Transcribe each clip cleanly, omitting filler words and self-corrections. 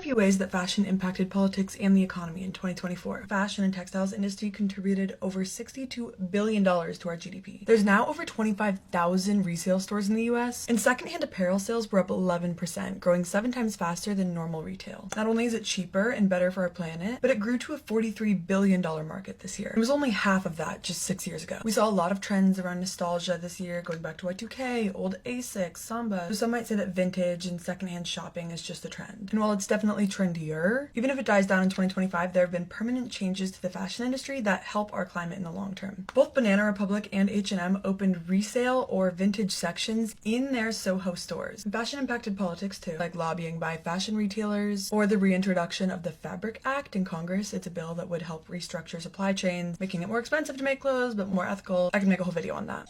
few ways that fashion impacted politics and the economy in 2024. Fashion and textiles industry contributed over $62 billion to our GDP. There's now over 25,000 resale stores in the US, and secondhand apparel sales were up 11%, growing 7 times faster than normal retail. Not only is it cheaper and better for our planet, but it grew to a $43 billion market this year. It was only half of that just 6 years ago. We saw a lot of trends around nostalgia this year, going back to Y2K, old Asics, Samba. So some might say that vintage and secondhand shopping is just a trend. And while it's definitely trendier, even if it dies down in 2025, there have been permanent changes to the fashion industry that help our climate in the long term. Both Banana Republic and H&M opened resale or vintage sections in their Soho stores. Fashion impacted politics too, like lobbying by fashion retailers or the reintroduction of the Fabric Act in Congress. It's a bill that would help restructure supply chains, making it more expensive to make clothes but more ethical. I can make a whole video on that.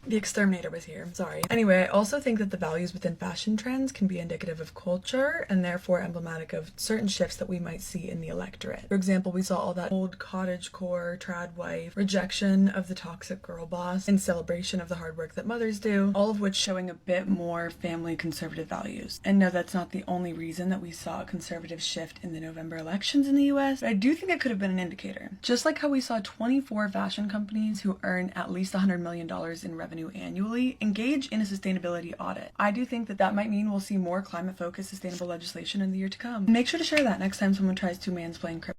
The exterminator was here. Sorry. Anyway, I also think that the values within fashion trends can be indicative of culture and therefore emblematic of certain shifts that we might see in the electorate. For example, we saw all that old cottagecore, trad wife, rejection of the toxic girl boss, and celebration of the hard work that mothers do, all of which showing a bit more family conservative values. And no, that's not the only reason that we saw a conservative shift in the November elections in the US, but I do think it could have been an indicator. Just like how we saw 24 fashion companies who earn at least $100 million in revenue annually engage in a sustainability audit. I do think that that might mean we'll see more climate-focused sustainable legislation in the year to come. Make sure to share that next time someone tries to mansplain crypto.